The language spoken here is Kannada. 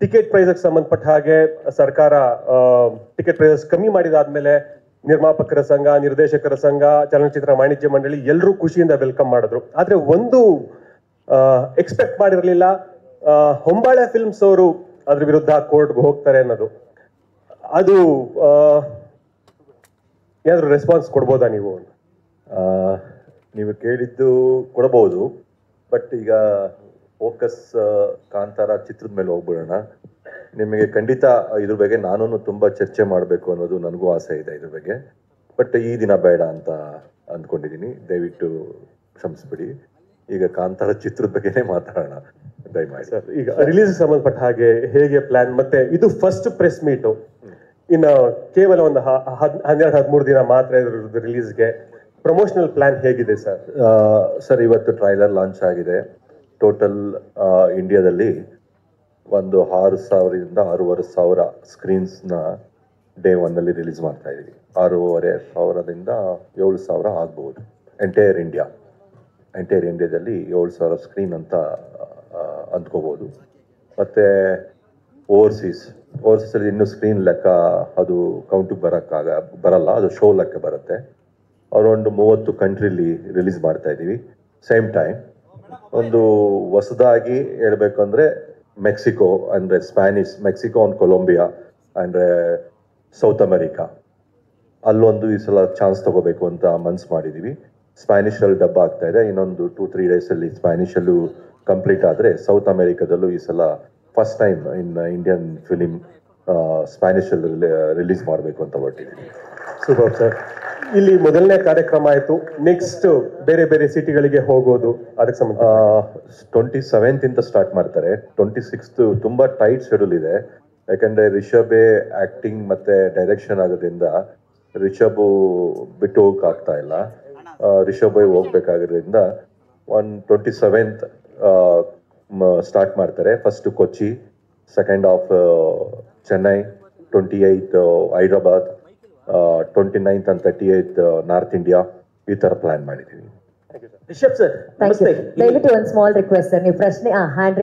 ಟಿಕೆಟ್ ಪ್ರೈಸ್ಗೆ ಸಂಬಂಧಪಟ್ಟ ಹಾಗೆ ಸರ್ಕಾರ ಟಿಕೆಟ್ ಪ್ರೈಸಸ್ ಕಮ್ಮಿ ಮಾಡಿದಾದ್ಮೇಲೆ ನಿರ್ಮಾಪಕರ ಸಂಘ, ನಿರ್ದೇಶಕರ ಸಂಘ, ಚಲನಚಿತ್ರ ವಾಣಿಜ್ಯ ಮಂಡಳಿ ಎಲ್ಲರೂ ಖುಷಿಯಿಂದ ವೆಲ್ಕಮ್ ಮಾಡಿದ್ರು. ಆದ್ರೆ ಒಂದು ಎಕ್ಸ್ಪೆಕ್ಟ್ ಮಾಡಿರಲಿಲ್ಲ, ಹೊಂಬಾಳೆ ಫಿಲ್ಮ್ಸ್ ಅವರು ಅದ್ರ ವಿರುದ್ಧ ಕೋರ್ಟ್ಗೆ ಹೋಗ್ತಾರೆ ಅನ್ನೋದು. ಅದು ಏನಾದ್ರು ರೆಸ್ಪಾನ್ಸ್ ಕೊಡ್ಬೋದಾ ನೀವು? ನೀವು ಕೇಳಿದ್ದು ಕೊಡಬಹುದು, ಬಟ್ ಈಗ ಫೋಕಸ್ ಕಾಂತಾರ ಚಿತ್ರದ ಮೇಲೆ ಹೋಗ್ಬಿಡೋಣ. ನಿಮಗೆ ಖಂಡಿತ ಇದ್ರ ಬಗ್ಗೆ ನಾನು ತುಂಬ ಚರ್ಚೆ ಮಾಡಬೇಕು ಅನ್ನೋದು ನನಗೂ ಆಸೆ ಇದೆ ಇದ್ರ ಬಗ್ಗೆ, ಬಟ್ ಈ ದಿನ ಬೇಡ ಅಂತ ಅಂದ್ಕೊಂಡಿದ್ದೀನಿ. ದಯವಿಟ್ಟು ಕ್ಷಮಿಸ್ಬಿಡಿ. ಈಗ ಕಾಂತಾರ ಚಿತ್ರದ ಬಗ್ಗೆನೇ ಮಾತಾಡೋಣ ದಯಮಾಡಿ. ಸರ್, ಈಗ ರಿಲೀಸ್ ಸಂಬಂಧಪಟ್ಟ ಹಾಗೆ ಹೇಗೆ ಪ್ಲಾನ್? ಮತ್ತೆ ಇದು ಫಸ್ಟ್ ಪ್ರೆಸ್ ಮೀಟು, ಇನ್ನು ಕೇವಲ ಒಂದು 12-13 ದಿನ ಮಾತ್ರ ರಿಲೀಸ್ಗೆ. ಪ್ರಮೋಷನಲ್ ಪ್ಲಾನ್ ಹೇಗಿದೆ ಸರ್? ಸರ್, ಇವತ್ತು ಟ್ರೈಲರ್ ಲಾಂಚ್ ಆಗಿದೆ. ಟೋಟಲ್ ಇಂಡಿಯಾದಲ್ಲಿ ಒಂದು 6,000ರಿಂದ 6,500 ಸ್ಕ್ರೀನ್ಸ್ನ ಡೇ ಒನ್ನಲ್ಲಿ ರಿಲೀಸ್ ಮಾಡ್ತಾ ಇದ್ದೀವಿ. 6,500ದಿಂದ 7,000 ಆಗ್ಬೋದು ಎಂಟೈರ್ ಇಂಡಿಯಾದಲ್ಲಿ 7,000 ಸ್ಕ್ರೀನ್ ಅಂತ ಅಂದ್ಕೋಬೋದು. ಮತ್ತು ಓವರ್ಸೀಸಲ್ಲಿ ಇನ್ನೂ ಸ್ಕ್ರೀನ್ ಲೆಕ್ಕ ಅದು ಕೌಂಟಿಗೆ ಬರಲ್ಲ, ಅದು ಶೋ ಲೆಕ್ಕ ಬರುತ್ತೆ. ಅರೌಂಡ್ 30 ಕಂಟ್ರಿಲಿ ರಿಲೀಸ್ ಮಾಡ್ತಾ ಇದ್ದೀವಿ ಸೇಮ್ ಟೈಮ್. ಒಂದು ಹೊಸದಾಗಿ ಹೇಳಬೇಕು ಅಂದರೆ ಮೆಕ್ಸಿಕೋ ಅಂದರೆ ಮೆಕ್ಸಿಕೋ ಆ್ಯಂಡ್ ಕೊಲಂಬಿಯಾ ಅಂದರೆ ಸೌತ್ ಅಮೆರಿಕಾ, ಅಲ್ಲೊಂದು ಈ ಸಲ ಚಾನ್ಸ್ ತಗೋಬೇಕು ಅಂತ ಮನ್ಸು ಮಾಡಿದ್ದೀವಿ. ಸ್ಪ್ಯಾನಿಷಲ್ಲಿ ಡಬ್ಬ ಆಗ್ತಾ ಇದೆ. ಇನ್ನೊಂದು 2-3 ಡೇಸಲ್ಲಿ ಸ್ಪ್ಯಾನಿಷಲ್ಲೂ ಕಂಪ್ಲೀಟ್ ಆದರೆ ಸೌತ್ ಅಮೆರಿಕಾದಲ್ಲೂ ಈ ಸಲ first time in Indian film ಸ್ಪ್ಯಾನಿಷಲ್ಲಿ ರಿಲೀಸ್ ಮಾಡಬೇಕು ಅಂತ ಹೊರಟಿದ್ದೀವಿ. Super sir. ಇಲ್ಲಿ ಮೊದಲನೇ ಕಾರ್ಯಕ್ರಮ ಆಯಿತು, ನೆಕ್ಸ್ಟ್ ಬೇರೆ ಬೇರೆ ಸಿಟಿಗಳಿಗೆ ಹೋಗೋದು ಅದಕ್ಕೆ ಸಂಬಂಧ 27th ಸ್ಟಾರ್ಟ್ ಮಾಡ್ತಾರೆ. 26th ತುಂಬ ಟೈಟ್ ಶೆಡ್ಯೂಲ್ ಇದೆ, ಯಾಕಂದರೆ ರಿಷಬೇ ಆ್ಯಕ್ಟಿಂಗ್ ಮತ್ತು ಡೈರೆಕ್ಷನ್ ಆಗೋದ್ರಿಂದ ರಿಷಬು ಬಿಟ್ಟು ಹೋಗೋಕ್ಕಾಗ್ತಾ ಇಲ್ಲ. ರಿಷಬ್ ಹೋಗ್ಬೇಕಾಗೋದ್ರಿಂದ 27th ಸ್ಟಾರ್ಟ್ ಮಾಡ್ತಾರೆ. First Kochi, second half Chennai, 28th Hyderabad, 29th and 30th north India, ಈ ಥರ ಪ್ಲಾನ್ ಮಾಡಿದ್ದೀವಿ. ರಿಷಬ್ ಸರ್, ದಯವಿಟ್ಟು ಒಂದು ಸ್ಮಾಲ್ ರಿಕ್ವೆಸ್ಟ್ ಸರ್, ನೀವು ಪ್ರಶ್ನೆ ಹ್ಯಾಂಡ್